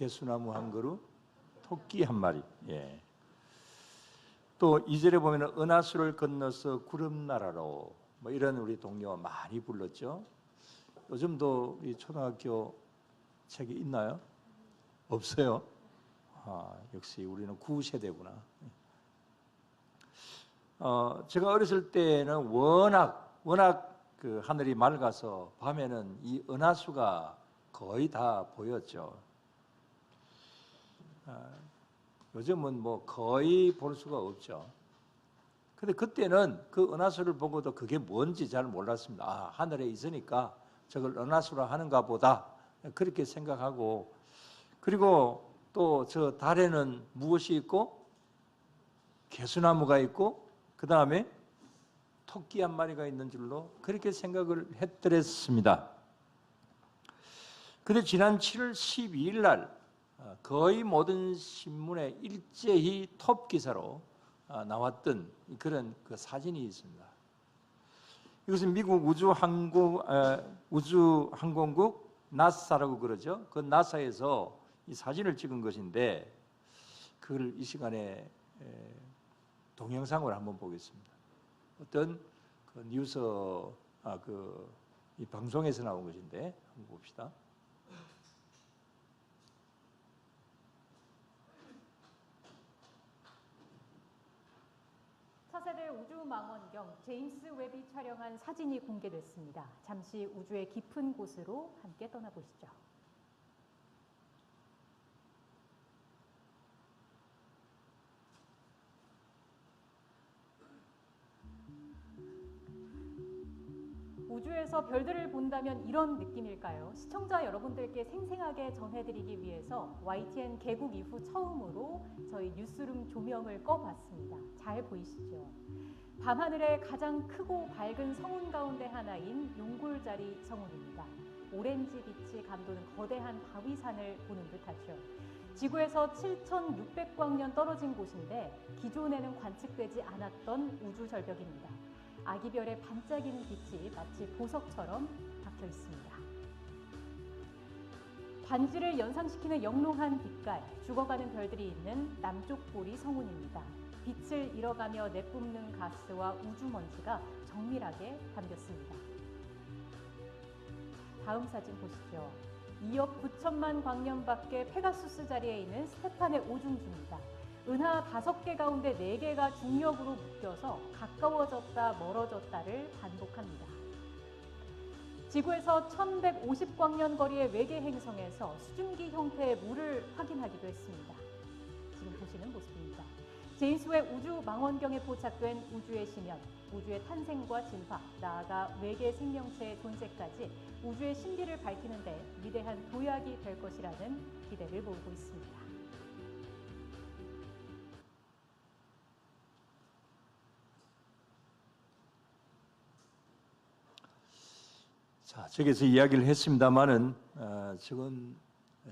개수나무 한 그루, 토끼 한 마리. 예. 또 2절에 보면 은하수를 건너서 구름나라로 뭐 이런 우리 동료가 많이 불렀죠. 요즘도 이 초등학교 책이 있나요? 없어요. 역시 우리는 구세대구나. 제가 어렸을 때는 워낙 그 하늘이 맑아서 밤에는 이 은하수가 거의 다 보였죠. 요즘은 뭐 거의 볼 수가 없죠. 근데 그때는 그 은하수를 보고도 그게 뭔지 잘 몰랐습니다. 하늘에 있으니까 저걸 은하수라 하는가 보다, 그렇게 생각하고, 그리고 또 저 달에는 무엇이 있고 개수나무가 있고 그 다음에 토끼 한 마리가 있는 줄로 그렇게 생각을 했더랬습니다. 근데 지난 7월 12일 날 거의 모든 신문에 일제히 톱 기사로 나왔던 그런 그 사진이 있습니다. 이것은 미국 우주항공국 나사라고 그러죠. 그 나사에서 이 사진을 찍은 것인데, 그걸 이 시간에 동영상으로 한번 보겠습니다. 어떤 그 뉴스 이 방송에서 나온 것인데 한번 봅시다. 차세대 우주망원경 제임스 웹이 촬영한 사진이 공개됐습니다. 잠시 우주의 깊은 곳으로 함께 떠나보시죠. 우주에서 별들을 본다면 이런 느낌일까요? 시청자 여러분들께 생생하게 전해드리기 위해서 YTN 개국 이후 처음으로 저희 뉴스룸 조명을 꺼봤습니다. 잘 보이시죠? 밤하늘의 가장 크고 밝은 성운 가운데 하나인 용골자리 성운입니다. 오렌지 빛이 감도는 거대한 바위산을 보는 듯하죠. 지구에서 7,600광년 떨어진 곳인데 기존에는 관측되지 않았던 우주 절벽입니다. 아기별의 반짝이는 빛이 마치 보석처럼 박혀 있습니다. 반지를 연상시키는 영롱한 빛깔, 죽어가는 별들이 있는 남쪽 보리 성운입니다. 빛을 잃어가며 내뿜는 가스와 우주먼지가 정밀하게 담겼습니다. 다음 사진 보시죠. 2억 9천만 광년 밖에 페가수스 자리에 있는 스테판의 오중주입니다. 은하 5개 가운데 4개가 중력으로 묶여서 가까워졌다 멀어졌다를 반복합니다. 지구에서 1150광년 거리의 외계 행성에서 수증기 형태의 물을 확인하기도 했습니다. 지금 보시는 모습입니다. 제임스 웹 우주 망원경에 포착된 우주의 심연, 우주의 탄생과 진화, 나아가 외계 생명체의 존재까지 우주의 신비를 밝히는 데 위대한 도약이 될 것이라는 기대를 모으고 있습니다. 자, 저기서 이야기를 했습니다만은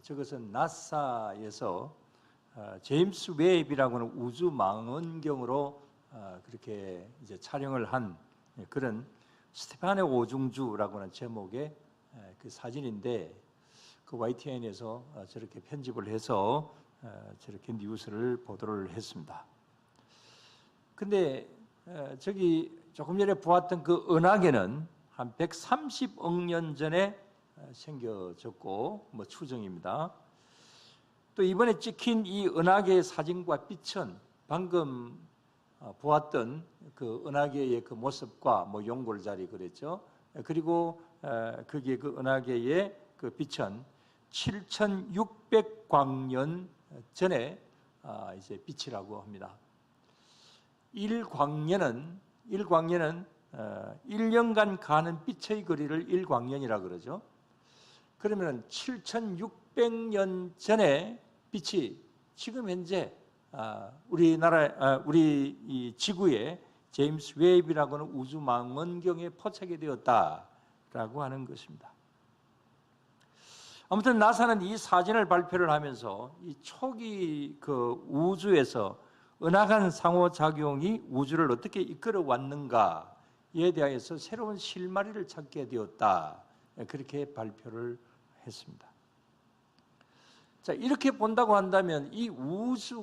저것은 나사에서 제임스 웹이라고 하는 우주 망원경으로 그렇게 이제 촬영을 한 그런 스테판의 오중주라고 하는 제목의 그 사진인데, 그 YTN에서 저렇게 편집을 해서 저렇게 뉴스를 보도를 했습니다. 근데 저기 조금 전에 보았던 그 은하계는 한 130억 년 전에 생겨졌고 뭐 추정입니다. 또 이번에 찍힌 이 은하계의 사진과 빛은 방금 보았던 그 은하계의 그 모습과 뭐 용골자리 그랬죠. 그리고 거기에 그 은하계의 그 빛은 7,600광년 전에 이제 빛이라고 합니다. 1광년은 1년간 가는 빛의 거리를 1광년이라 그러죠. 그러면 7,600년 전에 빛이 지금 현재 우리 이 지구에 제임스 웹이라고 하는 우주 망원경에 포착이 되었다라고 하는 것입니다. 아무튼 나사는 이 사진을 발표를 하면서 이 초기 그 우주에서 은하간 상호작용이 우주를 어떻게 이끌어 왔는가에 대해서 새로운 실마리를 찾게 되었다, 그렇게 발표를 했습니다. 자, 이렇게 본다고 한다면 이 우주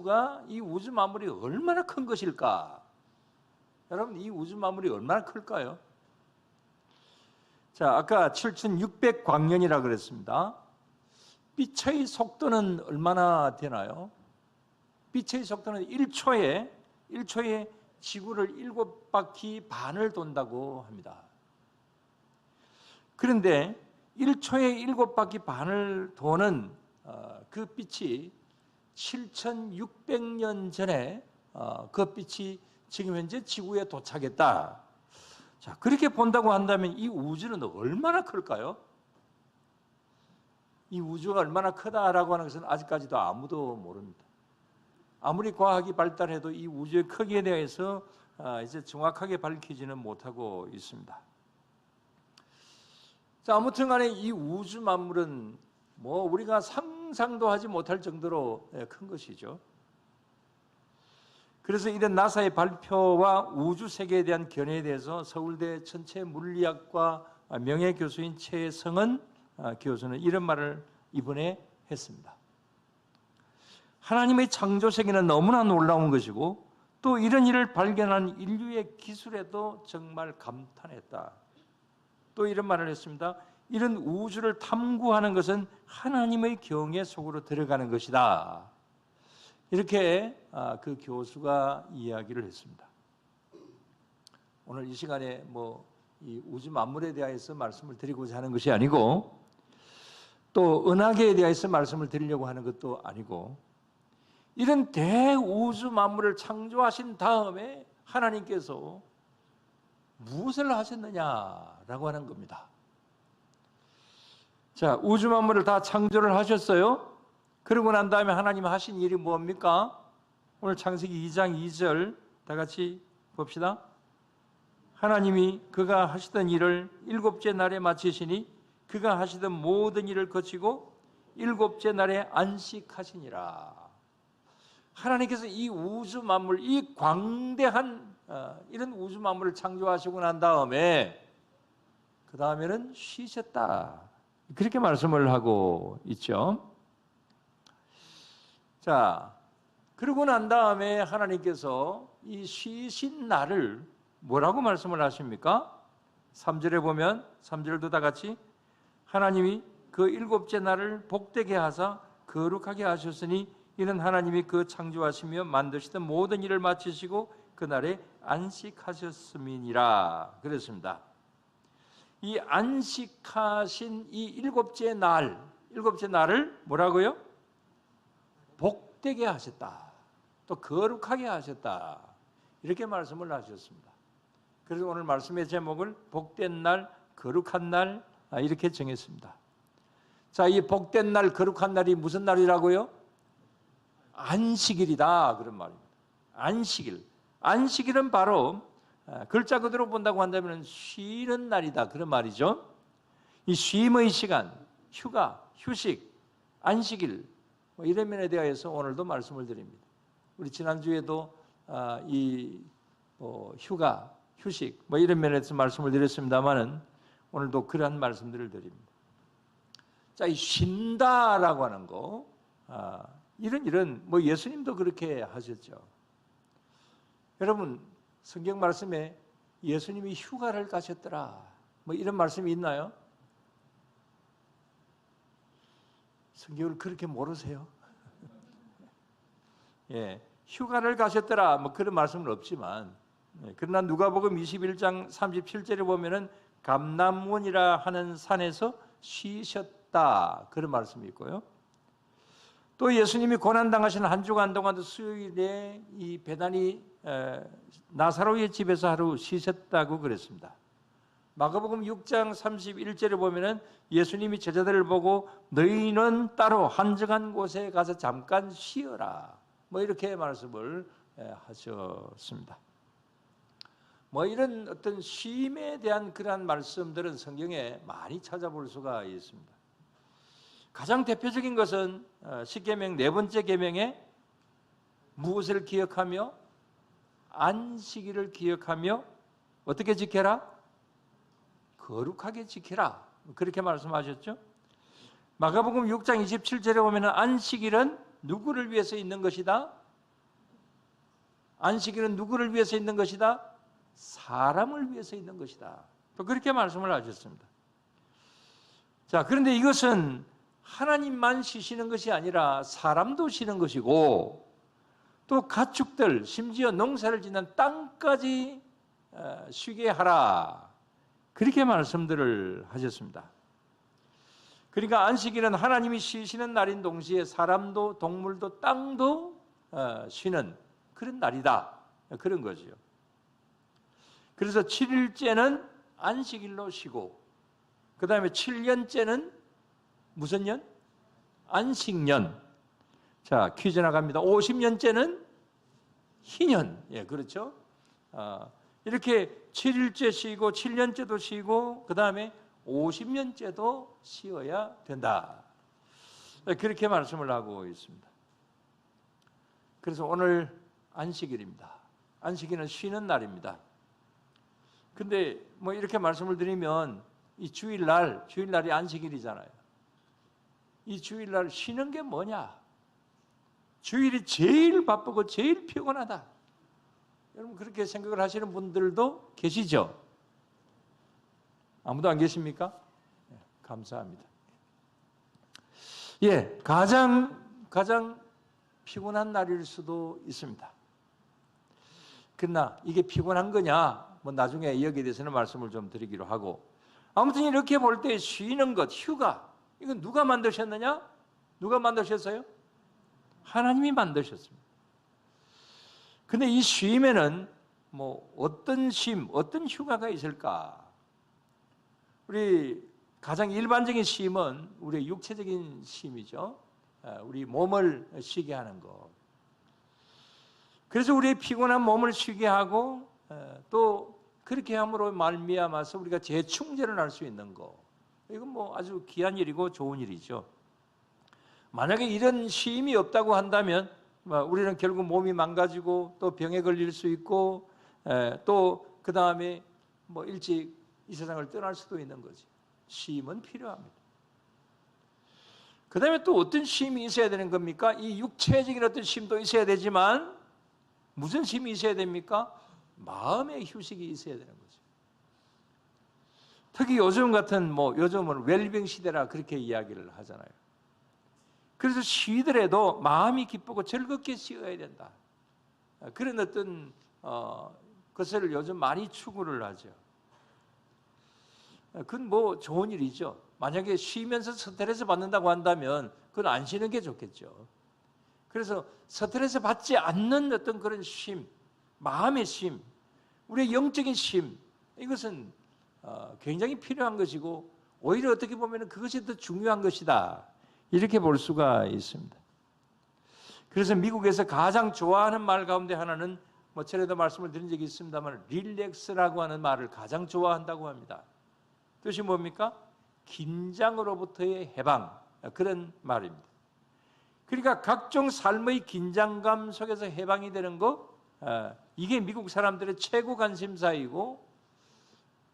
만물이 얼마나 큰 것일까? 여러분, 이 우주 만물이 얼마나 클까요? 자, 아까 7600광년이라 그랬습니다. 빛의 속도는 얼마나 되나요? 빛의 속도는 1초에 지구를 7바퀴 반을 돈다고 합니다. 그런데 1초에 7바퀴 반을 도는 그 빛이 7600년 전에 그 빛이 지금 현재 지구에 도착했다. 자, 그렇게 본다고 한다면 이 우주는 얼마나 클까요? 이 우주가 얼마나 크다라고 하는 것은 아직까지도 아무도 모릅니다. 아무리 과학이 발달해도 이 우주의 크기에 대해서 이제 정확하게 밝히지는 못하고 있습니다. 자, 아무튼 간에 이 우주 만물은 뭐 우리가 상상도 하지 못할 정도로 큰 것이죠. 그래서 이런 나사의 발표와 우주 세계에 대한 견해에 대해서 서울대 전체 물리학과 명예교수인 최성은 교수는 이런 말을 이번에 했습니다. 하나님의 창조 세계는 너무나 놀라운 것이고 또 이런 일을 발견한 인류의 기술에도 정말 감탄했다. 또 이런 말을 했습니다. 이런 우주를 탐구하는 것은 하나님의 경외 속으로 들어가는 것이다. 이렇게 그 교수가 이야기를 했습니다. 오늘 이 시간에 이 우주 만물에 대해서 말씀을 드리고자 하는 것이 아니고 또 은하계에 대해서 말씀을 드리려고 하는 것도 아니고 이런 대우주 만물을 창조하신 다음에 하나님께서 무엇을 하셨느냐라고 하는 겁니다. 자, 우주 만물을 다 창조를 하셨어요. 그러고 난 다음에 하나님 하신 일이 뭡니까? 오늘 창세기 2장 2절 다 같이 봅시다. 하나님이 그가 하시던 일을 일곱째 날에 마치시니 그가 하시던 모든 일을 거치고 일곱째 날에 안식하시니라. 하나님께서 이 우주 만물, 이 광대한 이런 우주 만물을 창조하시고 난 다음에 그 다음에는 쉬셨다. 그렇게 말씀을 하고 있죠. 자, 그러고 난 다음에 하나님께서 이 쉬신 날을 뭐라고 말씀을 하십니까? 3절에 보면 3절도 다 같이 하나님이 그 일곱째 날을 복되게 하사 거룩하게 하셨으니 이는 하나님이 그 창조하시며 만드시던 모든 일을 마치시고 그날에 안식하셨음이니라 그랬습니다. 이 안식하신 이 일곱째 날을 뭐라고요? 복되게 하셨다. 또 거룩하게 하셨다. 이렇게 말씀을 하셨습니다. 그래서 오늘 말씀의 제목을 복된 날, 거룩한 날 이렇게 정했습니다. 자, 이 복된 날, 거룩한 날이 무슨 날이라고요? 안식일이다 그런 말입니다. 안식일. 안식일은 바로 글자 그대로 본다고 한다면 쉬는 날이다 그런 말이죠. 이 쉼의 시간, 휴가, 휴식, 안식일 이런 면에 대해서 오늘도 말씀을 드립니다. 우리 지난주에도 휴가, 휴식 이런 면에서 말씀을 드렸습니다만은 오늘도 그러한 말씀들을 드립니다. 자, 이 쉰다라고 하는 거 이런 예수님도 그렇게 하셨죠. 여러분 성경 말씀에 예수님이 휴가를 가셨더라 이런 말씀이 있나요? 성경을 그렇게 모르세요? 예, 휴가를 가셨더라 그런 말씀은 없지만 그러나 누가복음 21장 37절에 보면은 감람원이라 하는 산에서 쉬셨다 그런 말씀이 있고요. 또 예수님이 고난당하신 한 주간 동안도 수요일에 이 베다니 나사로의 집에서 하루 쉬셨다고 그랬습니다. 마가복음 6장 31절에 보면은 예수님이 제자들을 보고 너희는 따로 한적한 곳에 가서 잠깐 쉬어라 이렇게 말씀을 하셨습니다. 이런 어떤 쉼에 대한 그러한 말씀들은 성경에 많이 찾아볼 수가 있습니다. 가장 대표적인 것은 십계명 네 번째 계명에 무엇을 기억하며 안식일을 기억하며 어떻게 지켜라? 거룩하게 지켜라. 그렇게 말씀하셨죠. 마가복음 6장 27절에 보면 안식일은 누구를 위해서 있는 것이다? 안식일은 누구를 위해서 있는 것이다? 사람을 위해서 있는 것이다. 또 그렇게 말씀을 하셨습니다. 자, 그런데 이것은 하나님만 쉬시는 것이 아니라 사람도 쉬는 것이고 또 가축들, 심지어 농사를 짓는 땅까지 쉬게 하라. 그렇게 말씀들을 하셨습니다. 그러니까 안식일은 하나님이 쉬시는 날인 동시에 사람도 동물도 땅도 쉬는 그런 날이다. 그런 거죠. 그래서 7일째는 안식일로 쉬고 그 다음에 7년째는 무슨 년? 안식년. 자, 퀴즈 나갑니다. 50년째는 희년. 예, 그렇죠. 이렇게 7일째 쉬고 7년째도 쉬고 그 다음에 50년째도 쉬어야 된다. 그렇게 말씀을 하고 있습니다. 그래서 오늘 안식일입니다. 안식일은 쉬는 날입니다. 근데 뭐 이렇게 말씀을 드리면 이 주일날이 안식일이잖아요. 이 주일날 쉬는 게 뭐냐? 주일이 제일 바쁘고 제일 피곤하다. 여러분 그렇게 생각을 하시는 분들도 계시죠? 아무도 안 계십니까? 네, 감사합니다. 예, 가장 피곤한 날일 수도 있습니다. 그러나 이게 피곤한 거냐? 뭐 나중에 여기에 대해서는 말씀을 좀 드리기로 하고 아무튼 이렇게 볼 때 쉬는 것, 휴가 이건 누가 만드셨느냐? 누가 만드셨어요? 하나님이 만드셨습니다. 근데 이 쉼에는 뭐 어떤 쉼, 어떤 휴가가 있을까? 우리 가장 일반적인 쉼은 우리의 육체적인 쉼이죠. 우리 몸을 쉬게 하는 것. 그래서 우리의 피곤한 몸을 쉬게 하고 또 그렇게 함으로 말미암아서 우리가 재충전을 할 수 있는 것. 이건 뭐 아주 귀한 일이고 좋은 일이죠. 만약에 이런 쉼이 없다고 한다면 우리는 결국 몸이 망가지고 또 병에 걸릴 수 있고 또 그 다음에 뭐 일찍 이 세상을 떠날 수도 있는 거지. 쉼은 필요합니다. 그 다음에 또 어떤 쉼이 있어야 되는 겁니까? 이 육체적인 어떤 쉼도 있어야 되지만 무슨 쉼이 있어야 됩니까? 마음의 휴식이 있어야 되는 거죠. 특히 요즘 같은 요즘은 웰빙 시대라 그렇게 이야기를 하잖아요. 그래서 쉬더라도 마음이 기쁘고 즐겁게 쉬어야 된다. 그런 어떤 것을 요즘 많이 추구를 하죠. 그건 뭐 좋은 일이죠. 만약에 쉬면서 스트레스 받는다고 한다면 그건 안 쉬는 게 좋겠죠. 그래서 스트레스 받지 않는 어떤 그런 쉼, 마음의 쉼, 우리의 영적인 쉼, 이것은 굉장히 필요한 것이고 오히려 어떻게 보면 그것이 더 중요한 것이다. 이렇게 볼 수가 있습니다. 그래서 미국에서 가장 좋아하는 말 가운데 하나는 전에도 말씀을 드린 적이 있습니다만 릴렉스라고 하는 말을 가장 좋아한다고 합니다. 뜻이 뭡니까? 긴장으로부터의 해방, 그런 말입니다. 그러니까 각종 삶의 긴장감 속에서 해방이 되는 거, 이게 미국 사람들의 최고 관심사이고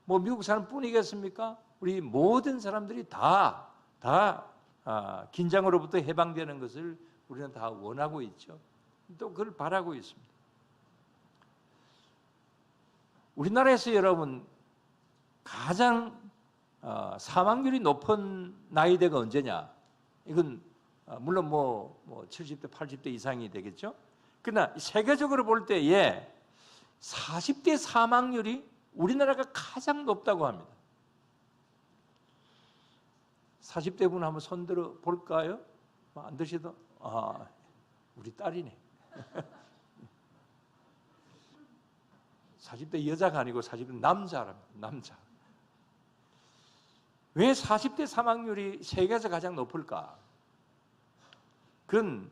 뭐 미국 사람뿐이겠습니까? 우리 모든 사람들이 다 긴장으로부터 해방되는 것을 우리는 다 원하고 있죠. 또 그걸 바라고 있습니다. 우리나라에서 여러분 가장 사망률이 높은 나이대가 언제냐? 이건 물론 70대, 80대 이상이 되겠죠. 그러나 세계적으로 볼 때에 40대 사망률이 우리나라가 가장 높다고 합니다. 40대 분 한번 손들어 볼까요? 안 드시도? 우리 딸이네. 40대 여자가 아니고 40대 남자랍니다. 남자. 왜 40대 사망률이 세계에서 가장 높을까? 그건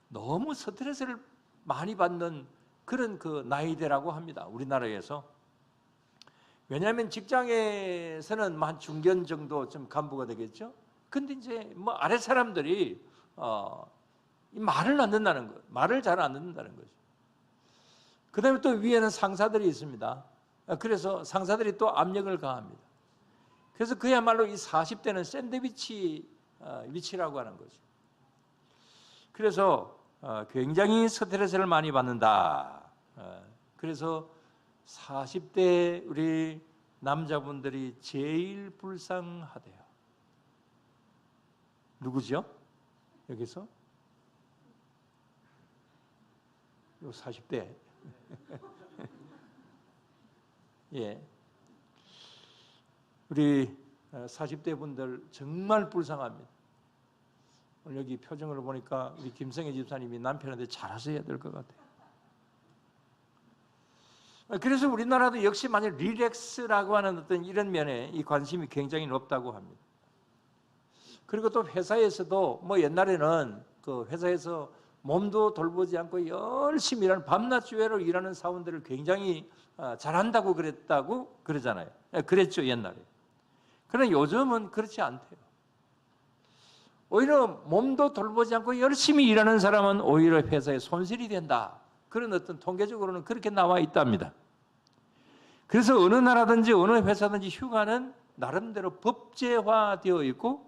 너무 스트레스를 많이 받는 그런 그 나이대라고 합니다. 우리나라에서. 왜냐하면 직장에서는 한 중견 정도 좀 간부가 되겠죠. 근데 이제 아래 사람들이 말을 안 듣는다는 거, 말을 잘 안 듣는다는 거죠. 그 다음에 또 위에는 상사들이 있습니다. 그래서 상사들이 또 압력을 가합니다. 그래서 그야말로 이 40대는 샌드위치 위치라고 하는 거죠. 그래서 굉장히 스트레스를 많이 받는다. 그래서 40대 우리 남자분들이 제일 불쌍하대요. 누구죠? 여기서? 요 40대. 예. 우리 40대 분들 정말 불쌍합니다. 오늘 여기 표정을 보니까 우리 김성애 집사님이 남편한테 잘하셔야 될 것 같아요. 그래서 우리나라도 역시 만약 릴렉스라고 하는 어떤 이런 면에 이 관심이 굉장히 높다고 합니다. 그리고 또 회사에서도 뭐 옛날에는 그 회사에서 몸도 돌보지 않고 열심히 일하는 밤낮 주회로 일하는 사원들을 굉장히 잘한다고 그랬다고 그러잖아요. 그랬죠 옛날에. 그러나 요즘은 그렇지 않대요. 오히려 몸도 돌보지 않고 열심히 일하는 사람은 오히려 회사에 손실이 된다. 그런 어떤 통계적으로는 그렇게 나와 있답니다. 그래서 어느 나라든지 어느 회사든지 휴가는 나름대로 법제화되어 있고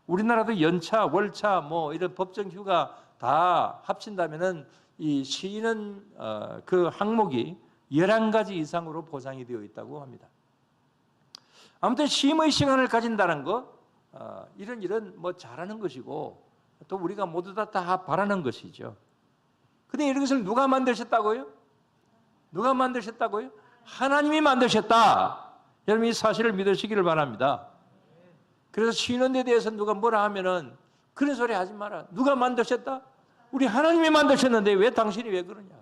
우리나라도 연차, 월차 뭐 이런 법정 휴가 다 합친다면은 이 쉬는 그 항목이 11가지 이상으로 보장이 되어 있다고 합니다. 아무튼 쉼의 시간을 가진다는 거 이런 일은 뭐 잘하는 것이고 또 우리가 모두 다 바라는 것이죠. 근데 이런 것을 누가 만드셨다고요? 누가 만드셨다고요? 하나님이 만드셨다. 여러분 이 사실을 믿으시기를 바랍니다. 그래서 쉬는 데 대해서 누가 뭐라 하면은 그런 소리 하지 마라. 누가 만드셨다? 우리 하나님이 만드셨는데 왜 당신이 왜 그러냐?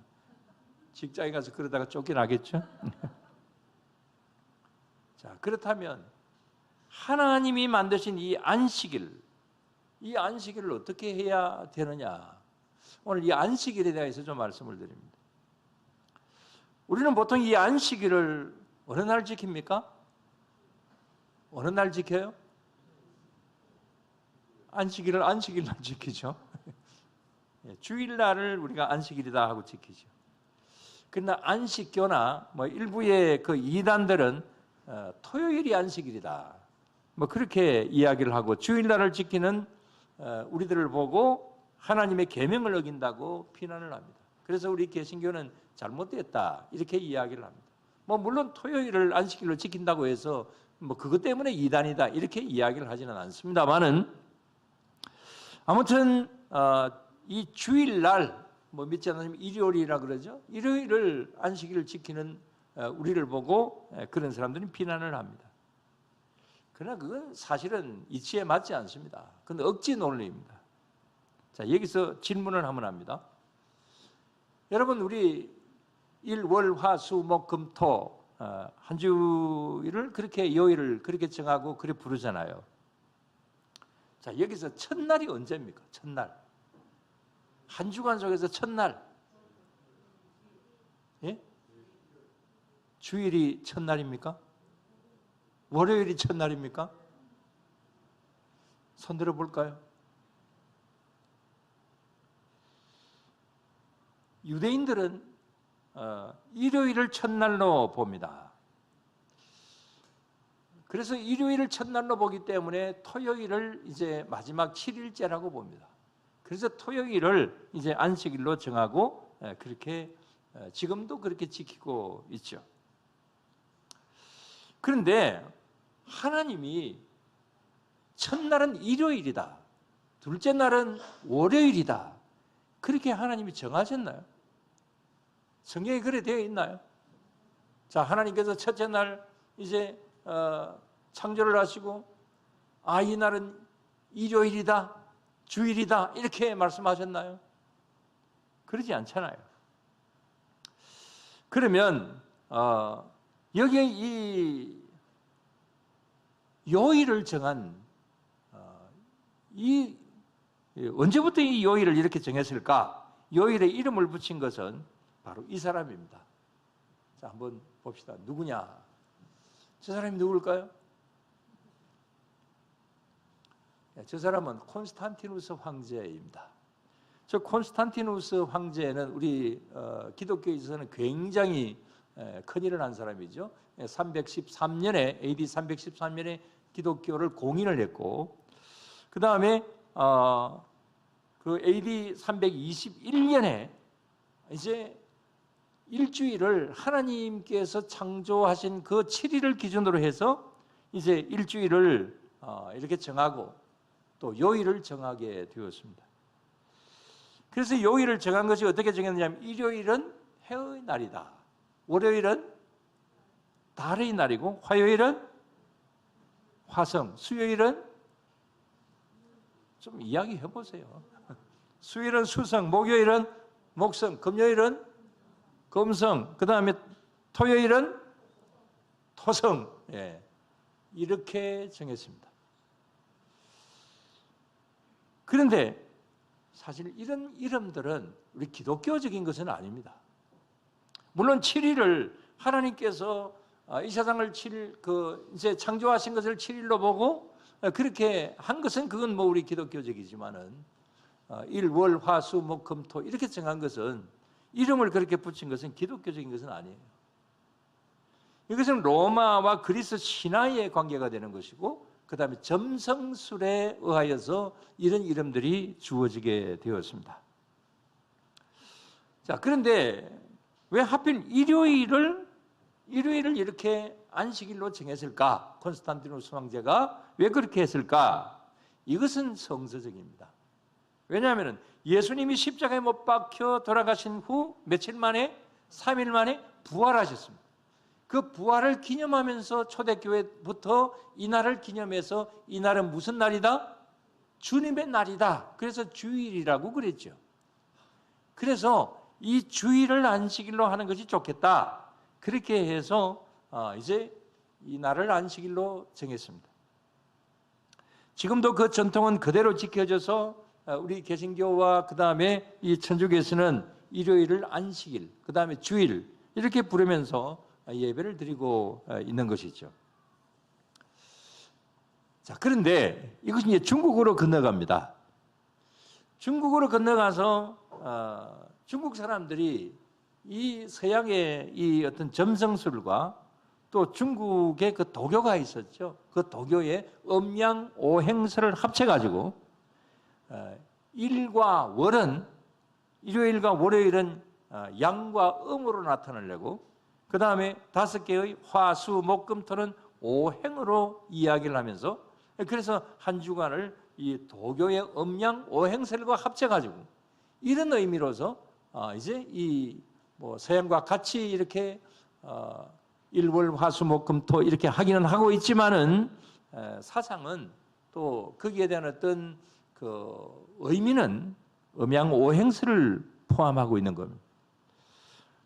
직장에 가서 그러다가 쫓겨나겠죠? 자, 그렇다면 하나님이 만드신 이 안식일을 어떻게 해야 되느냐? 오늘 이 안식일에 대해서 좀 말씀을 드립니다. 우리는 보통 이 안식일을 어느 날 지킵니까? 어느 날 지켜요? 안식일을 안식일날 지키죠. 주일날을 우리가 안식일이다 하고 지키죠. 그러나 안식교나 뭐 일부의 그 이단들은 토요일이 안식일이다. 뭐 그렇게 이야기를 하고 주일날을 지키는 우리들을 보고 하나님의 계명을 어긴다고 비난을 합니다. 그래서 우리 개신교는 잘못됐다 이렇게 이야기를 합니다. 뭐 물론 토요일을 안식일로 지킨다고 해서 뭐 그것 때문에 이단이다 이렇게 이야기를 하지는 않습니다만은 아무튼 이 주일날 뭐 믿지 않으면 일요일이라 그러죠. 일요일을 안식일을 지키는 우리를 보고 그런 사람들은 비난을 합니다. 그러나 그건 사실은 이치에 맞지 않습니다. 그건 억지 논리입니다. 자, 여기서 질문을 한번 합니다. 여러분 우리 일, 월, 화, 수, 목, 금, 토 한 주일을 그렇게 요일을 그렇게 정하고 그래 부르잖아요. 자, 여기서 첫날이 언제입니까? 첫날. 한 주간 속에서 첫날. 예? 주일이 첫날입니까? 월요일이 첫날입니까? 손 들어 볼까요? 유대인들은 일요일을 첫날로 봅니다. 그래서 일요일을 첫날로 보기 때문에 토요일을 이제 마지막 7일째라고 봅니다. 그래서 토요일을 이제 안식일로 정하고 그렇게 지금도 그렇게 지키고 있죠. 그런데 하나님이 첫날은 일요일이다. 둘째 날은 월요일이다. 그렇게 하나님이 정하셨나요? 성경에 그래 되어 있나요? 자, 하나님께서 첫째 날 이제 창조를 하시고 이 날은 일요일이다, 주일이다 이렇게 말씀하셨나요? 그러지 않잖아요. 그러면 여기에 이 요일을 정한 이 언제부터 이 요일을 이렇게 정했을까? 요일에 이름을 붙인 것은 바로 이 사람입니다. 자, 한번 봅시다. 누구냐? 저 사람이 누굴까요? 저 사람은 콘스탄티누스 황제입니다. 저 콘스탄티누스 황제는 우리 기독교에 있어서는 굉장히 큰 일을 한 사람이죠. 313년에 AD 313년에 기독교를 공인을 했고 그 다음에 그 AD 321년에 이제 일주일을 하나님께서 창조하신 그 7일을 기준으로 해서 이제 일주일을 이렇게 정하고 또 요일을 정하게 되었습니다. 그래서 요일을 정한 것이 어떻게 정했냐면 일요일은 해의 날이다. 월요일은 달의 날이고 화요일은 화성, 수요일은 좀 이야기해 보세요. 수요일은 수성, 목요일은 목성, 금요일은 금성, 그 다음에 토요일은 토성. 예, 이렇게 정했습니다. 그런데 사실 이런 이름들은 우리 기독교적인 것은 아닙니다. 물론 7일을 하나님께서 이 세상을 이제 창조하신 것을 7일로 보고 그렇게 한 것은 그건 뭐 우리 기독교적이지만은 일, 월, 화, 수, 목, 금, 토 이렇게 정한 것은 이름을 그렇게 붙인 것은 기독교적인 것은 아니에요. 이것은 로마와 그리스 신화의 관계가 되는 것이고 그 다음에 점성술에 의하여서 이런 이름들이 주어지게 되었습니다. 자, 그런데 왜 하필 일요일을 이렇게 안식일로 정했을까? 콘스탄티누스 황제가 왜 그렇게 했을까? 이것은 성서적입니다. 왜냐하면 예수님이 십자가에 못 박혀 돌아가신 후 며칠 만에 3일 만에 부활하셨습니다. 그 부활을 기념하면서 초대교회부터 이 날을 기념해서 이 날은 무슨 날이다? 주님의 날이다. 그래서 주일이라고 그랬죠. 그래서 이 주일을 안식일로 하는 것이 좋겠다. 그렇게 해서 이제 이 날을 안식일로 정했습니다. 지금도 그 전통은 그대로 지켜져서 우리 개신교와 그 다음에 이 천주교에서는 일요일을 안식일, 그 다음에 주일 이렇게 부르면서 예배를 드리고 있는 것이죠. 자, 그런데 이것이 이제 중국으로 건너갑니다. 중국으로 건너가서 중국 사람들이 이 서양의 이 어떤 점성술과 또 중국의 그 도교가 있었죠. 그 도교의 음양 오행설을 합쳐가지고 일과 월은 일요일과 월요일은 양과 음으로 나타내려고 그 다음에 5개의 화, 수, 목, 금, 토는 오행으로 이야기를 하면서 그래서 한 주간을 이 도교의 음양 오행설과 합쳐가지고 이런 의미로서 이제 이 뭐 서양과 같이 이렇게 일월 화수목금토 이렇게 하기는 하고 있지만은 사상은 또 거기에 대한 어떤 그 의미는 음양 오행설을 포함하고 있는 겁니다.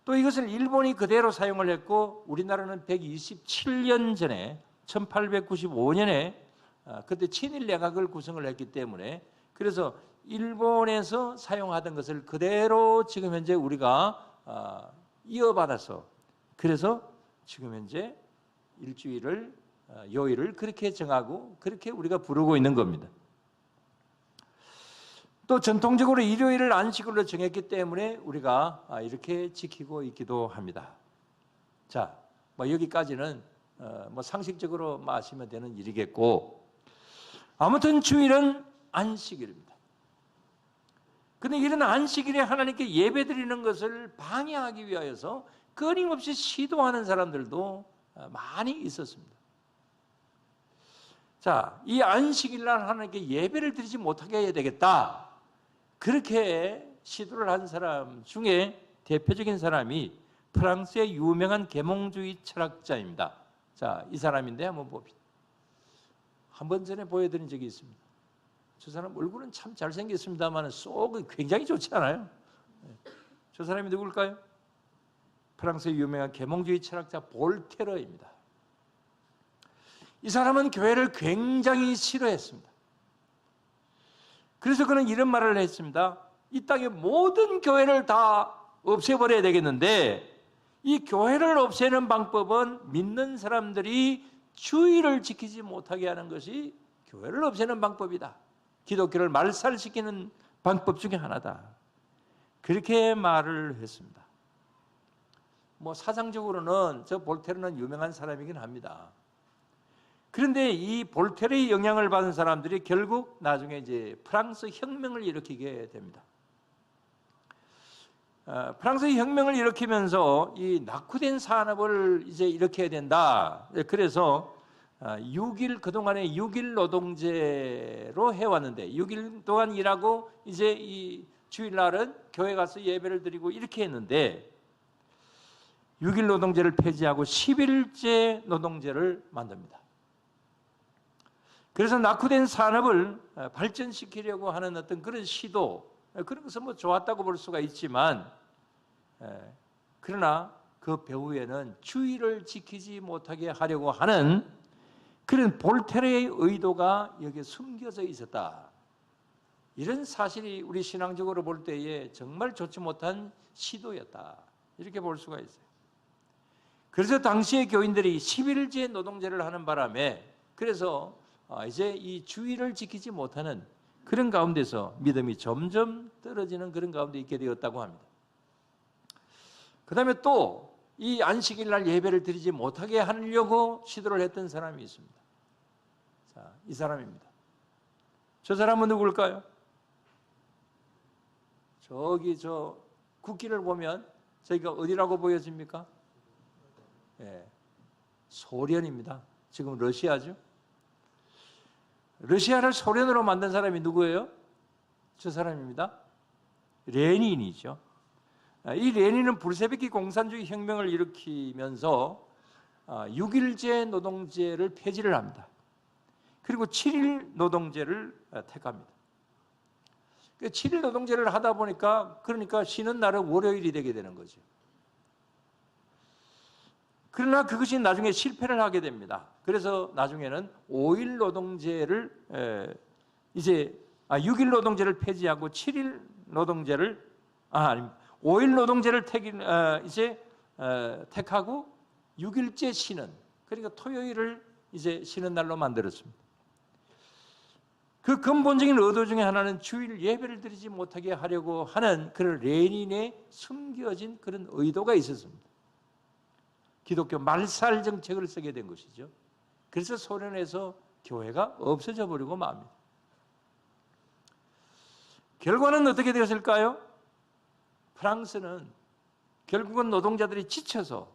또 이것을 일본이 그대로 사용을 했고 우리나라는 127년 전에 1895년에 그때 친일 내각을 구성을 했기 때문에 그래서 일본에서 사용하던 것을 그대로 지금 현재 우리가 이어받아서 그래서 지금 현재 일주일을 요일을 그렇게 정하고 그렇게 우리가 부르고 있는 겁니다. 또 전통적으로 일요일을 안식일로 정했기 때문에 우리가 이렇게 지키고 있기도 합니다. 자, 뭐 여기까지는 뭐 상식적으로 마시면 되는 일이겠고 아무튼 주일은 안식일입니다. 근데 이런 안식일에 하나님께 예배드리는 것을 방해하기 위하여서 끊임없이 시도하는 사람들도 많이 있었습니다. 자, 이 안식일날 하나님께 예배를 드리지 못하게 해야 되겠다. 그렇게 시도를 한 사람 중에 대표적인 사람이 프랑스의 유명한 계몽주의 철학자입니다. 자, 이 사람인데 한번 봅시다. 한 번 전에 보여드린 적이 있습니다. 저 사람 얼굴은 참 잘생겼습니다만 속은 굉장히 좋지 않아요? 저 사람이 누굴까요? 프랑스의 유명한 계몽주의 철학자 볼테르입니다. 이 사람은 교회를 굉장히 싫어했습니다. 그래서 그는 이런 말을 했습니다. 이 땅의 모든 교회를 다 없애버려야 되겠는데 이 교회를 없애는 방법은 믿는 사람들이 주의를 지키지 못하게 하는 것이 교회를 없애는 방법이다. 기독교를 말살시키는 방법 중에 하나다. 그렇게 말을 했습니다. 뭐 사상적으로는 저 볼테르는 유명한 사람이긴 합니다. 그런데 이 볼테르의 영향을 받은 사람들이 결국 나중에 이제 프랑스 혁명을 일으키게 됩니다. 프랑스 혁명을 일으키면서 이 낙후된 산업을 이제 일으켜야 된다. 그래서 6일 그동안에 6일 노동제로 해왔는데 6일 동안 일하고 이제 이 주일날은 교회 가서 예배를 드리고 이렇게 했는데 6일 노동제를 폐지하고 10일제 노동제를 만듭니다. 그래서 낙후된 산업을 발전시키려고 하는 어떤 그런 시도, 그런 것은 뭐 좋았다고 볼 수가 있지만, 그러나 그 배후에는 주의를 지키지 못하게 하려고 하는 그런 볼테르의 의도가 여기에 숨겨져 있었다. 이런 사실이 우리 신앙적으로 볼 때에 정말 좋지 못한 시도였다. 이렇게 볼 수가 있어요. 그래서 당시의 교인들이 11일제 노동제를 하는 바람에 그래서 이제 이 주의를 지키지 못하는 그런 가운데서 믿음이 점점 떨어지는 그런 가운데 있게 되었다고 합니다. 그 다음에 또 이 안식일 날 예배를 드리지 못하게 하려고 시도를 했던 사람이 있습니다. 자, 이 사람입니다. 저 사람은 누굴까요? 저기 저 국기를 보면 저희가 어디라고 보여집니까? 소련입니다. 지금 러시아죠. 러시아를 소련으로 만든 사람이 누구예요? 저 사람입니다. 레닌이죠. 이 레닌은 불세비키 공산주의 혁명을 일으키면서 6일제 노동제를 폐지를 합니다. 그리고 7일 노동제를 택합니다. 7일 노동제를 하다 보니까 그러니까 쉬는 날은 월요일이 되게 되는 거죠. 그러나 그것이 나중에 실패를 하게 됩니다. 그래서 나중에는 5일 노동제를 이제 6일 노동제를 폐지하고 7일 노동제를 5일 노동제를 택하고 6일째 쉬는, 그러니까 토요일을 이제 쉬는 날로 만들었습니다. 그 근본적인 의도 중에 하나는 주일 예배를 드리지 못하게 하려고 하는 그런 레닌의 숨겨진 그런 의도가 있었습니다. 기독교 말살 정책을 쓰게 된 것이죠. 그래서 소련에서 교회가 없어져 버리고 맙니다. 결과는 어떻게 되었을까요? 프랑스는 결국은 노동자들이 지쳐서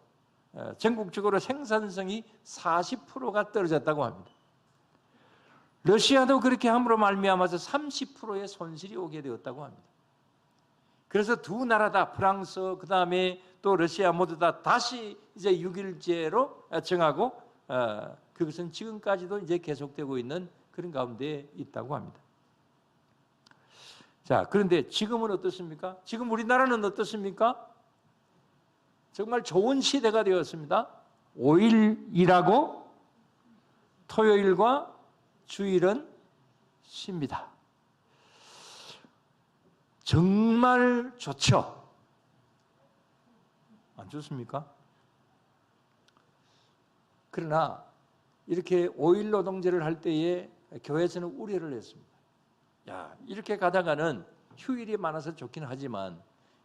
전국적으로 생산성이 40%가 떨어졌다고 합니다. 러시아도 그렇게 함으로 말미암아서 30%의 손실이 오게 되었다고 합니다. 그래서 두 나라 다 프랑스 그다음에 또 러시아 모두 다 다시 이제 6일제로 정하고 그것은 지금까지도 이제 계속되고 있는 그런 가운데 있다고 합니다. 자, 그런데 지금은 어떻습니까? 지금 우리나라는 어떻습니까? 정말 좋은 시대가 되었습니다. 5일 일하고 토요일과 주일은 쉽니다. 정말 좋죠? 안 좋습니까? 그러나 이렇게 5일 노동제를 할 때에 교회에서는 우려를 했습니다. 야, 이렇게 가다가는 휴일이 많아서 좋긴 하지만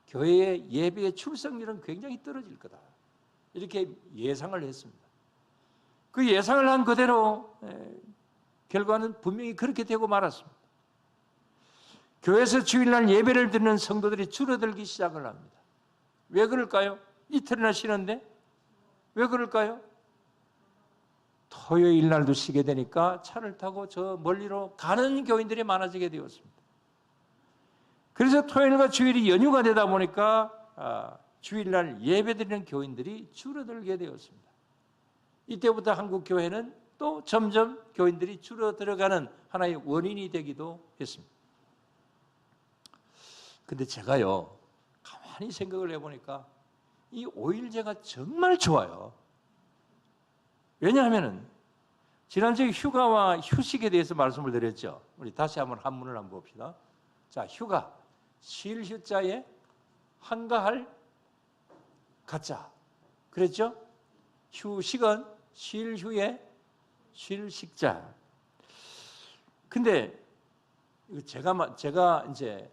교회의 예배의 출석률은 굉장히 떨어질 거다. 이렇게 예상을 했습니다. 그 예상을 한 그대로 결과는 분명히 그렇게 되고 말았습니다. 교회에서 주일날 예배를 드리는 성도들이 줄어들기 시작을 합니다. 왜 그럴까요? 이틀이나 쉬는데 왜 그럴까요? 토요일 날도 쉬게 되니까 차를 타고 저 멀리로 가는 교인들이 많아지게 되었습니다. 그래서 토요일과 주일이 연휴가 되다 보니까 주일날 예배드리는 교인들이 줄어들게 되었습니다. 이때부터 한국 교회는 또 점점 교인들이 줄어들어가는 하나의 원인이 되기도 했습니다. 근데 제가요, 가만히 생각을 해보니까 이 5일제가 정말 좋아요. 왜냐하면 지난주에 휴가와 휴식에 대해서 말씀을 드렸죠. 우리 다시 한번 한문을 한번 봅시다. 자, 휴가, 쉴 휴자에 한가할 가자. 그랬죠? 휴식은 쉴 휴에 쉴 식자. 근데 제가 이제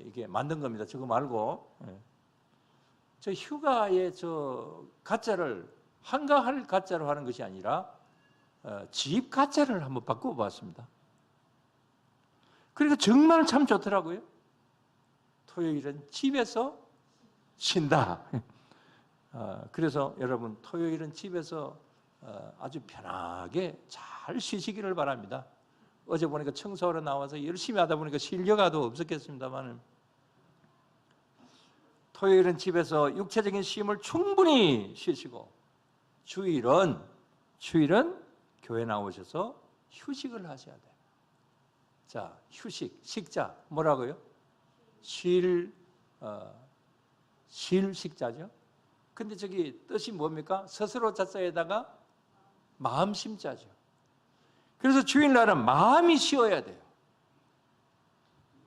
이게 만든 겁니다. 저거 말고 저 휴가의 저 가짜를 한가할 가짜로 하는 것이 아니라 집 가짜를 한번 바꿔봤습니다. 그러니까 정말 참 좋더라고요. 토요일은 집에서 쉰다. 그래서 여러분 토요일은 집에서 아주 편하게 잘 쉬시기를 바랍니다. 어제 보니까 청소하러 나와서 열심히 하다 보니까 실려가도 없었겠습니다만 토요일은 집에서 육체적인 쉼을 충분히 쉬시고 주일은 교회 나오셔서 휴식을 하셔야 돼요. 자, 휴식, 식자 뭐라고요? 쉴 식자죠. 근데 저기 뜻이 뭡니까? 스스로 자자에다가 마음 심자죠. 그래서 주일날은 마음이 쉬어야 돼요.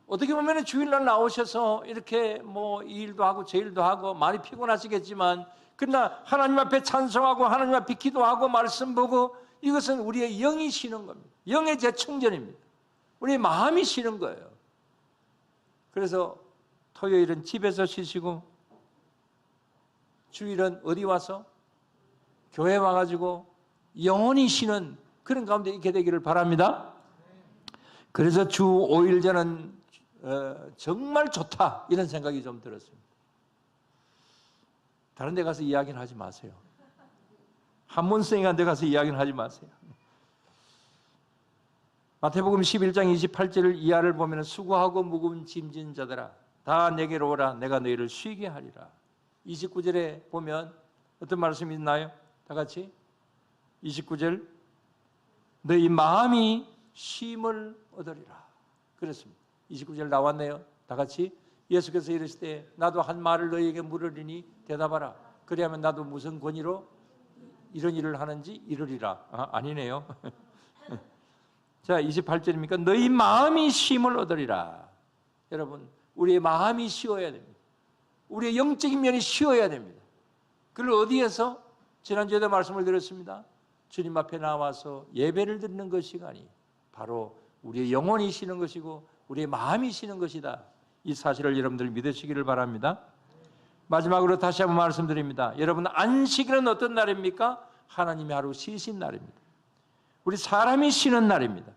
어떻게 보면 주일날 나오셔서 이렇게 뭐 이 일도 하고 저 일도 하고 많이 피곤하시겠지만 그러나 하나님 앞에 찬송하고 하나님 앞에 기도하고 말씀 보고 이것은 우리의 영이 쉬는 겁니다. 영의 재충전입니다. 우리의 마음이 쉬는 거예요. 그래서 토요일은 집에서 쉬시고 주일은 어디 와서? 교회 와가지고 영원히 쉬는 그런 가운데 있게 되기를 바랍니다. 그래서 주 5일 저는 정말 좋다 이런 생각이 좀 들었습니다. 다른 데 가서 이야기는 하지 마세요. 한문생한 데 가서 이야기는 하지 마세요. 마태복음 11장 28절 이하를 보면 수고하고 무거운 짐진 자들아 다 내게로 오라 내가 너희를 쉬게 하리라. 29절에 보면 어떤 말씀이 있나요? 다 같이 29절 너희 마음이 쉼을 얻으리라 그랬습니다. 29절 나왔네요. 다 같이 예수께서 이르시되 나도 한 말을 너희에게 물으리니 대답하라. 그리하면 나도 무슨 권위로 이런 일을 하는지 이르리라. 아니네요. 자 28절입니까? 너희 마음이 쉼을 얻으리라. 여러분 우리의 마음이 쉬어야 됩니다. 우리의 영적인 면이 쉬어야 됩니다. 그걸 어디에서? 지난주에도 말씀을 드렸습니다. 주님 앞에 나와서 예배를 드리는 그 시간이 바로 우리의 영혼이 쉬는 것이고 우리의 마음이 쉬는 것이다. 이 사실을 여러분들 믿으시기를 바랍니다. 마지막으로 다시 한번 말씀드립니다. 여러분 안식일은 어떤 날입니까? 하나님이 하루 쉬신 날입니다. 우리 사람이 쉬는 날입니다.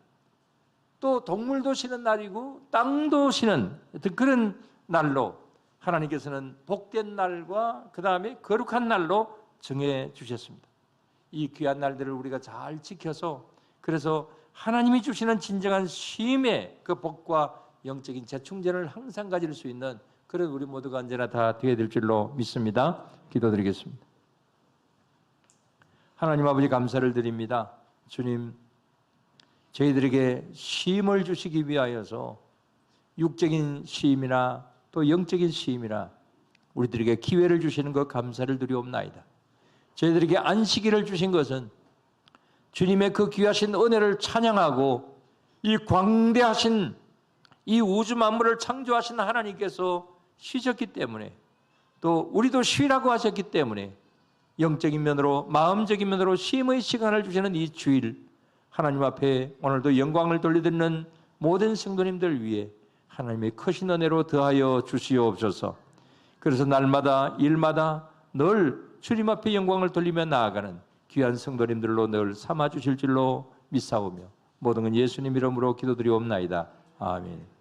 또 동물도 쉬는 날이고 땅도 쉬는 그런 날로 하나님께서는 복된 날과 그 다음에 거룩한 날로 정해 주셨습니다. 이 귀한 날들을 우리가 잘 지켜서 그래서 하나님이 주시는 진정한 쉼의 그 복과 영적인 재충전을 항상 가질 수 있는 그런 우리 모두가 언제나 다 되어야 될 줄로 믿습니다. 기도드리겠습니다. 하나님 아버지 감사를 드립니다. 주님 저희들에게 쉼을 주시기 위하여서 육적인 쉼이나 또 영적인 쉼이나 우리들에게 기회를 주시는 것 감사를 드리옵나이다. 저희들에게 안식일을 주신 것은 주님의 그 귀하신 은혜를 찬양하고 이 광대하신 이 우주 만물을 창조하신 하나님께서 쉬셨기 때문에 또 우리도 쉬라고 하셨기 때문에 영적인 면으로 마음적인 면으로 쉼의 시간을 주시는 이 주일 하나님 앞에 오늘도 영광을 돌려드리는 모든 성도님들 위해 하나님의 크신 은혜로 더하여 주시옵소서. 그래서 날마다 일마다 늘 주님 앞에 영광을 돌리며 나아가는 귀한 성도님들로 늘 삼아 주실 줄로 믿사오며 모든 건 예수님 이름으로 기도드리옵나이다. 아멘.